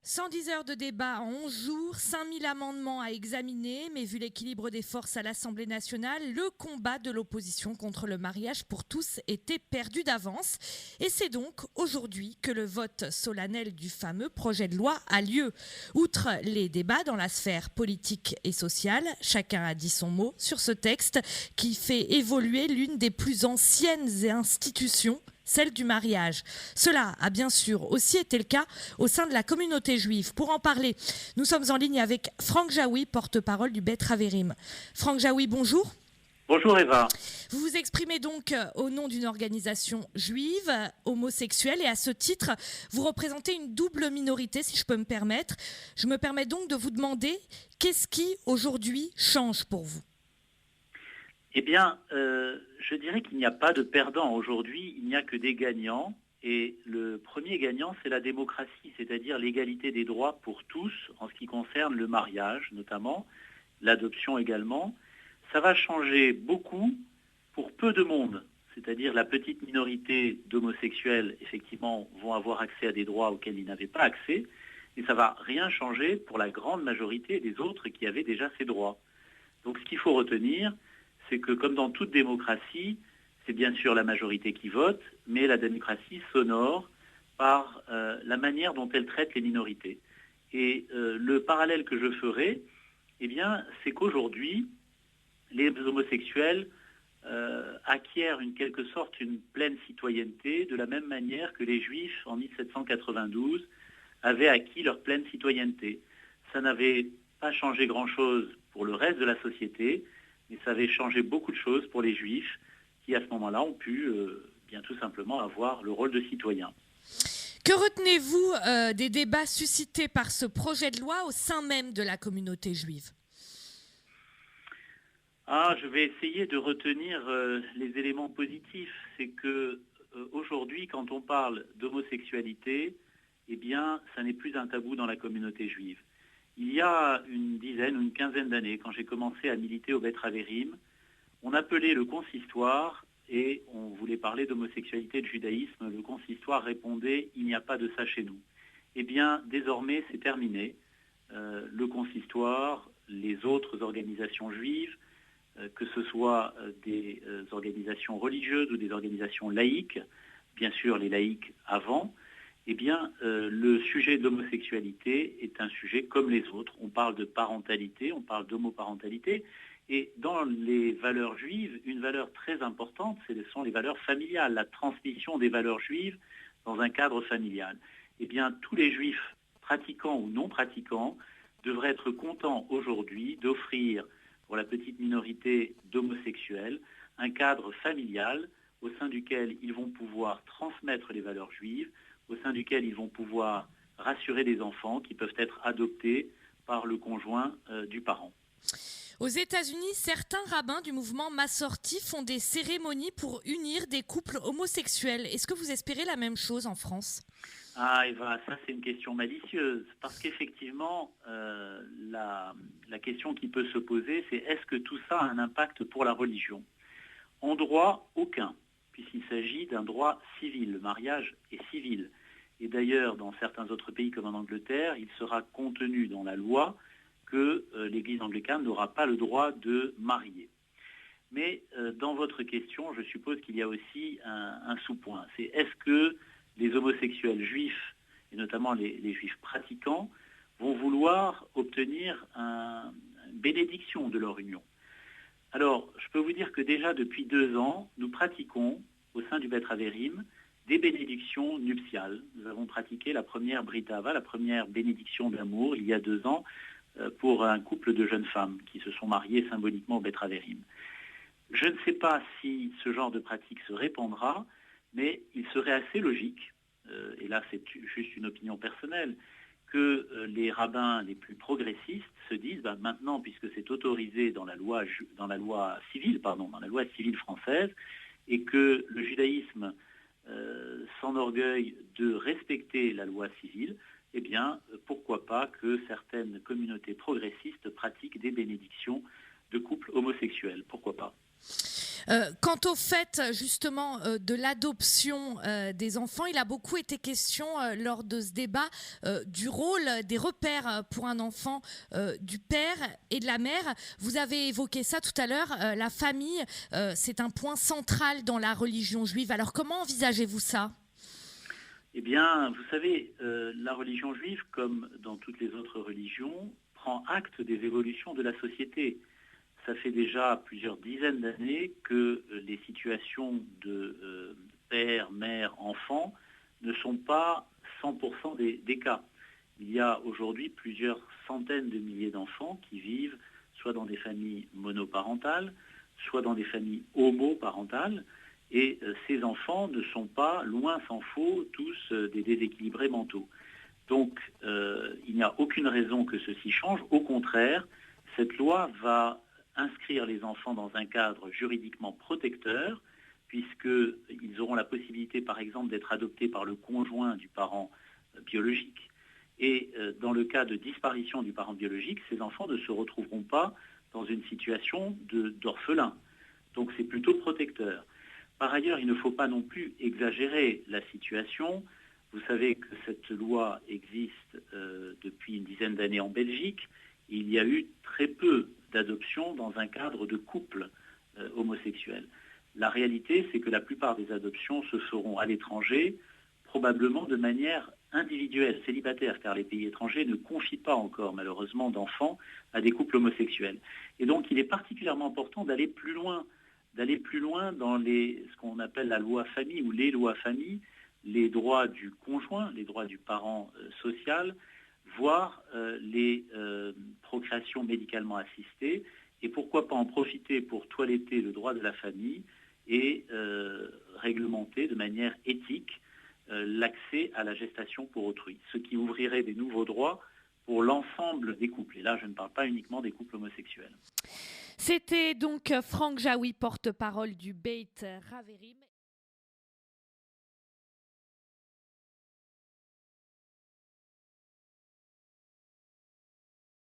110 heures de débat en 11 jours, 5000 amendements à examiner, mais vu l'équilibre des forces à l'Assemblée nationale, le combat de l'opposition contre le mariage pour tous était perdu d'avance. Et c'est donc aujourd'hui que le vote solennel du fameux projet de loi a lieu. Outre les débats dans la sphère politique et sociale, chacun a dit son mot sur ce texte qui fait évoluer l'une des plus anciennes institutions, celle du mariage. Cela a bien sûr aussi été le cas au sein de la communauté juive. Pour en parler, nous sommes en ligne avec Franck Jaoui, porte-parole du Bet Haverim. Franck Jaoui, bonjour. Bonjour Eva. Vous vous exprimez donc au nom d'une organisation juive, homosexuelle, et à ce titre, vous représentez une double minorité, si je peux me permettre. Je me permets donc de vous demander, qu'est-ce qui aujourd'hui change pour vous ? Eh bien, je dirais qu'il n'y a pas de perdants aujourd'hui, il n'y a que des gagnants. Et le premier gagnant, c'est la démocratie, c'est-à-dire l'égalité des droits pour tous en ce qui concerne le mariage notamment, l'adoption également. Ça va changer beaucoup pour peu de monde, c'est-à-dire la petite minorité d'homosexuels, effectivement, vont avoir accès à des droits auxquels ils n'avaient pas accès, et ça ne va rien changer pour la grande majorité des autres qui avaient déjà ces droits. Donc ce qu'il faut retenir, c'est que comme dans toute démocratie, c'est bien sûr la majorité qui vote, mais la démocratie s'honore par la manière dont elle traite les minorités. Et le parallèle que je ferai, eh bien, c'est qu'aujourd'hui, les homosexuels acquièrent en quelque sorte une pleine citoyenneté, de la même manière que les Juifs en 1792 avaient acquis leur pleine citoyenneté. Ça n'avait pas changé grand-chose pour le reste de la société, mais ça avait changé beaucoup de choses pour les Juifs qui, à ce moment-là, ont pu bien tout simplement avoir le rôle de citoyen. Que retenez-vous des débats suscités par ce projet de loi au sein même de la communauté juive ? Je vais essayer de retenir les éléments positifs. C'est que aujourd'hui, quand on parle d'homosexualité, eh bien, ça n'est plus un tabou dans la communauté juive. Il y a une dizaine ou une quinzaine d'années, quand j'ai commencé à militer au Bet Haverim, on appelait le consistoire et on voulait parler d'homosexualité et de judaïsme. Le consistoire répondait « il n'y a pas de ça chez nous ». Eh bien, désormais, c'est terminé. Le consistoire, les autres organisations juives, que ce soit des organisations religieuses ou des organisations laïques, bien sûr les laïcs avant, eh bien, le sujet de l'homosexualité est un sujet comme les autres. On parle de parentalité, on parle d'homoparentalité. Et dans les valeurs juives, une valeur très importante, ce sont les valeurs familiales, la transmission des valeurs juives dans un cadre familial. Eh bien, tous les juifs, pratiquants ou non pratiquants, devraient être contents aujourd'hui d'offrir pour la petite minorité d'homosexuels un cadre familial au sein duquel ils vont pouvoir transmettre les valeurs juives, au sein duquel ils vont pouvoir rassurer des enfants qui peuvent être adoptés par le conjoint du parent. Aux États-Unis, certains rabbins du mouvement Massorti font des cérémonies pour unir des couples homosexuels. Est-ce que vous espérez la même chose en France ? Eva, ça c'est une question malicieuse, parce qu'effectivement, la question qui peut se poser, c'est est-ce que tout ça a un impact pour la religion ? En droit, aucun, puisqu'il s'agit d'un droit civil. Le mariage est civil. Et d'ailleurs, dans certains autres pays comme en Angleterre, il sera contenu dans la loi que l'Église anglicane n'aura pas le droit de marier. Mais dans votre question, je suppose qu'il y a aussi un sous-point. C'est est-ce que les homosexuels juifs, et notamment les juifs pratiquants, vont vouloir obtenir une bénédiction de leur union ? Alors, je peux vous dire que déjà depuis 2 ans, nous pratiquons au sein du Bet Haverim des bénédictions nuptiales. Nous avons pratiqué la première Brit Ahava, la première bénédiction d'amour, il y a 2 ans, pour un couple de jeunes femmes qui se sont mariées symboliquement au Bet Haverim. Je ne sais pas si ce genre de pratique se répandra, mais il serait assez logique, et là c'est juste une opinion personnelle, que les rabbins les plus progressistes se disent maintenant, puisque c'est autorisé dans la loi civile française, et que le judaïsme s'enorgueille de respecter la loi civile, eh bien, pourquoi pas que certaines communautés progressistes pratiquent des bénédictions de couples homosexuels, pourquoi pas. Quant au fait justement de l'adoption des enfants, il a beaucoup été question lors de ce débat du rôle des repères pour un enfant du père et de la mère. Vous avez évoqué ça tout à l'heure, la famille, c'est un point central dans la religion juive. Alors comment envisagez-vous ça ? Eh bien, vous savez, la religion juive, comme dans toutes les autres religions, prend acte des évolutions de la société. Ça fait déjà plusieurs dizaines d'années que les situations de père, mère, enfant ne sont pas 100% des cas. Il y a aujourd'hui plusieurs centaines de milliers d'enfants qui vivent soit dans des familles monoparentales, soit dans des familles homoparentales. Et ces enfants ne sont pas, loin s'en faut, tous des déséquilibrés mentaux. Donc, il n'y a aucune raison que ceci change. Au contraire, cette loi va inscrire les enfants dans un cadre juridiquement protecteur, puisqu'ils auront la possibilité, par exemple, d'être adoptés par le conjoint du parent biologique. Et dans le cas de disparition du parent biologique, ces enfants ne se retrouveront pas dans une situation d'orphelin. Donc c'est plutôt protecteur. Par ailleurs, il ne faut pas non plus exagérer la situation. Vous savez que cette loi existe depuis une dizaine d'années en Belgique. Il y a eu très peu d'adoptions dans un cadre de couple homosexuel. La réalité, c'est que la plupart des adoptions se feront à l'étranger, probablement de manière individuelle, célibataire, car les pays étrangers ne confient pas encore, malheureusement, d'enfants à des couples homosexuels. Et donc, il est particulièrement important d'aller plus loin dans ce qu'on appelle la loi famille ou les lois famille, les droits du conjoint, les droits du parent social, voire les procréations médicalement assistées, et pourquoi pas en profiter pour toiletter le droit de la famille et réglementer de manière éthique l'accès à la gestation pour autrui, ce qui ouvrirait des nouveaux droits pour l'ensemble des couples. Et là, je ne parle pas uniquement des couples homosexuels. C'était donc Franck Jaoui, porte-parole du Beit Haverim.